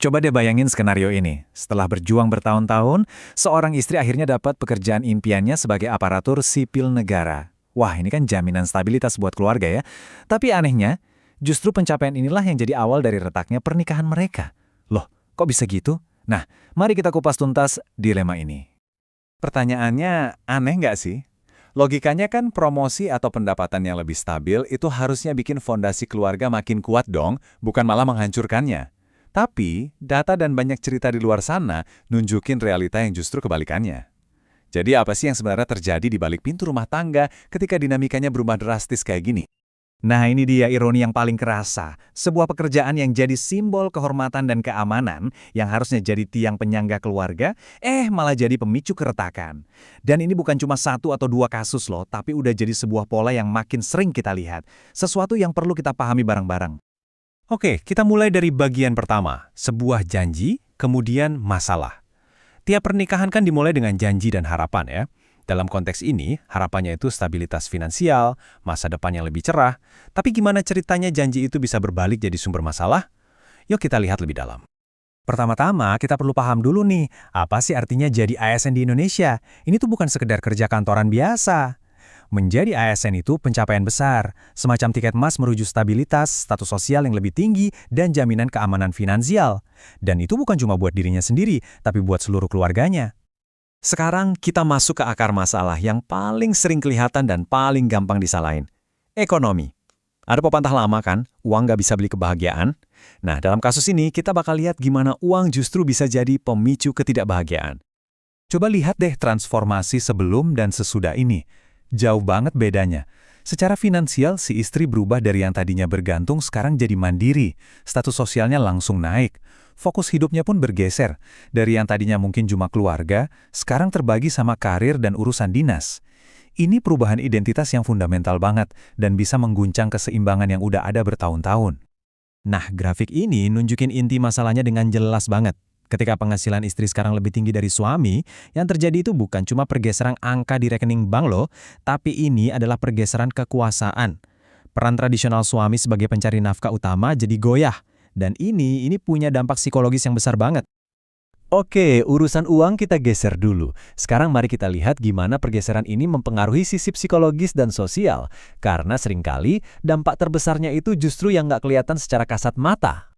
Coba deh bayangin skenario ini. Setelah berjuang bertahun-tahun, seorang istri akhirnya dapat pekerjaan impiannya sebagai aparatur sipil negara. Wah, ini kan jaminan stabilitas buat keluarga ya. Tapi anehnya, justru pencapaian inilah yang jadi awal dari retaknya pernikahan mereka. Loh, kok bisa gitu? Nah, mari kita kupas tuntas dilema ini. Pertanyaannya, aneh nggak sih? Logikanya kan promosi atau pendapatan yang lebih stabil itu harusnya bikin fondasi keluarga makin kuat dong, bukan malah menghancurkannya. Tapi, data dan banyak cerita di luar sana nunjukin realita yang justru kebalikannya. Jadi apa sih yang sebenarnya terjadi di balik pintu rumah tangga ketika dinamikanya berubah drastis kayak gini? Nah, ini dia ironi yang paling kerasa. Sebuah pekerjaan yang jadi simbol kehormatan dan keamanan, yang harusnya jadi tiang penyangga keluarga, malah jadi pemicu keretakan. Dan ini bukan cuma satu atau dua kasus loh, tapi udah jadi sebuah pola yang makin sering kita lihat. Sesuatu yang perlu kita pahami bareng-bareng. Oke, kita mulai dari bagian pertama, sebuah janji, kemudian masalah. Tiap pernikahan kan dimulai dengan janji dan harapan ya. Dalam konteks ini, harapannya itu stabilitas finansial, masa depan yang lebih cerah. Tapi gimana ceritanya janji itu bisa berbalik jadi sumber masalah? Yuk kita lihat lebih dalam. Pertama-tama, kita perlu paham dulu nih, apa sih artinya jadi ASN di Indonesia? Ini tuh bukan sekedar kerja kantoran biasa. Menjadi ASN itu pencapaian besar, semacam tiket emas menuju stabilitas, status sosial yang lebih tinggi, dan jaminan keamanan finansial. Dan itu bukan cuma buat dirinya sendiri, tapi buat seluruh keluarganya. Sekarang kita masuk ke akar masalah yang paling sering kelihatan dan paling gampang disalahin. Ekonomi. Ada pepatah lama kan, uang nggak bisa beli kebahagiaan. Nah, dalam kasus ini kita bakal lihat gimana uang justru bisa jadi pemicu ketidakbahagiaan. Coba lihat deh transformasi sebelum dan sesudah ini. Jauh banget bedanya. Secara finansial, si istri berubah dari yang tadinya bergantung sekarang jadi mandiri. Status sosialnya langsung naik. Fokus hidupnya pun bergeser. Dari yang tadinya mungkin cuma keluarga, sekarang terbagi sama karir dan urusan dinas. Ini perubahan identitas yang fundamental banget dan bisa mengguncang keseimbangan yang udah ada bertahun-tahun. Nah, grafik ini nunjukin inti masalahnya dengan jelas banget. Ketika penghasilan istri sekarang lebih tinggi dari suami, yang terjadi itu bukan cuma pergeseran angka di rekening bank loh, tapi ini adalah pergeseran kekuasaan. Peran tradisional suami sebagai pencari nafkah utama jadi goyah. Dan ini punya dampak psikologis yang besar banget. Oke, urusan uang kita geser dulu. Sekarang mari kita lihat gimana pergeseran ini mempengaruhi sisi psikologis dan sosial. Karena seringkali dampak terbesarnya itu justru yang nggak kelihatan secara kasat mata.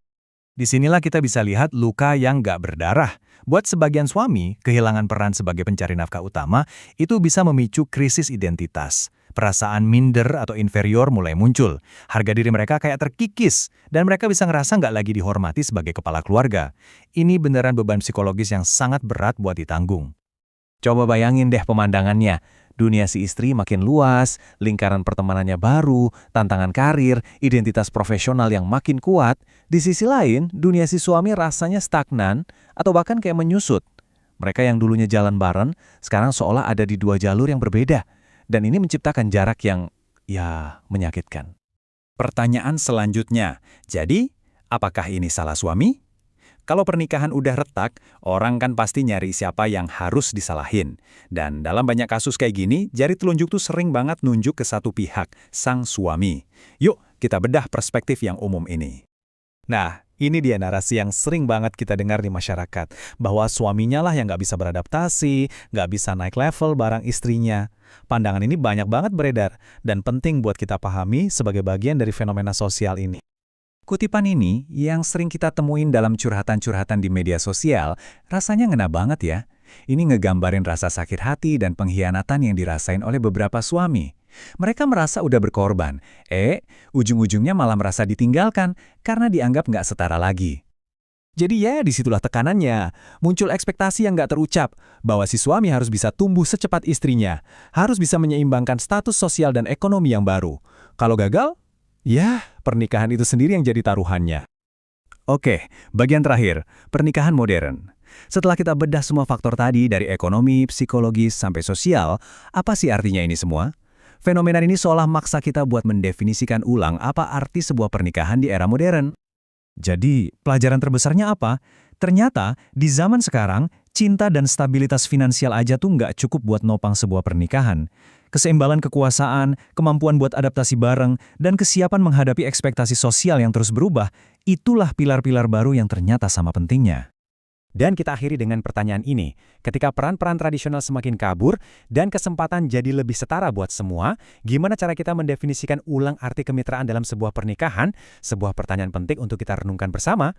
Disinilah kita bisa lihat luka yang nggak berdarah. Buat sebagian suami, kehilangan peran sebagai pencari nafkah utama itu bisa memicu krisis identitas. Perasaan minder atau inferior mulai muncul. Harga diri mereka kayak terkikis, dan mereka bisa ngerasa nggak lagi dihormati sebagai kepala keluarga. Ini beneran beban psikologis yang sangat berat buat ditanggung. Coba bayangin deh pemandangannya. Dunia si istri makin luas, lingkaran pertemanannya baru, tantangan karir, identitas profesional yang makin kuat. Di sisi lain, dunia si suami rasanya stagnan atau bahkan kayak menyusut. Mereka yang dulunya jalan bareng, sekarang seolah ada di dua jalur yang berbeda. Dan ini menciptakan jarak yang, menyakitkan. Pertanyaan selanjutnya, jadi, apakah ini salah suami? Kalau pernikahan udah retak, orang kan pasti nyari siapa yang harus disalahin. Dan dalam banyak kasus kayak gini, jari telunjuk tuh sering banget nunjuk ke satu pihak, sang suami. Yuk, kita bedah perspektif yang umum ini. Nah, ini dia narasi yang sering banget kita dengar di masyarakat, bahwa suaminya lah yang nggak bisa beradaptasi, nggak bisa naik level bareng istrinya. Pandangan ini banyak banget beredar, dan penting buat kita pahami sebagai bagian dari fenomena sosial ini. Kutipan ini, yang sering kita temuin dalam curhatan-curhatan di media sosial, rasanya ngena banget ya. Ini ngegambarin rasa sakit hati dan pengkhianatan yang dirasain oleh beberapa suami. Mereka merasa udah berkorban, ujung-ujungnya malah merasa ditinggalkan karena dianggap nggak setara lagi. Jadi disitulah tekanannya. Muncul ekspektasi yang nggak terucap, bahwa si suami harus bisa tumbuh secepat istrinya, harus bisa menyeimbangkan status sosial dan ekonomi yang baru. Kalau gagal, pernikahan itu sendiri yang jadi taruhannya. Oke, bagian terakhir, pernikahan modern. Setelah kita bedah semua faktor tadi dari ekonomi, psikologis, sampai sosial, apa sih artinya ini semua? Fenomena ini seolah maksa kita buat mendefinisikan ulang apa arti sebuah pernikahan di era modern. Jadi, pelajaran terbesarnya apa? Ternyata, di zaman sekarang, cinta dan stabilitas finansial aja tuh nggak cukup buat nopang sebuah pernikahan. Keseimbangan kekuasaan, kemampuan buat adaptasi bareng, dan kesiapan menghadapi ekspektasi sosial yang terus berubah, itulah pilar-pilar baru yang ternyata sama pentingnya. Dan kita akhiri dengan pertanyaan ini. Ketika peran-peran tradisional semakin kabur dan kesempatan jadi lebih setara buat semua, gimana cara kita mendefinisikan ulang arti kemitraan dalam sebuah pernikahan? Sebuah pertanyaan penting untuk kita renungkan bersama.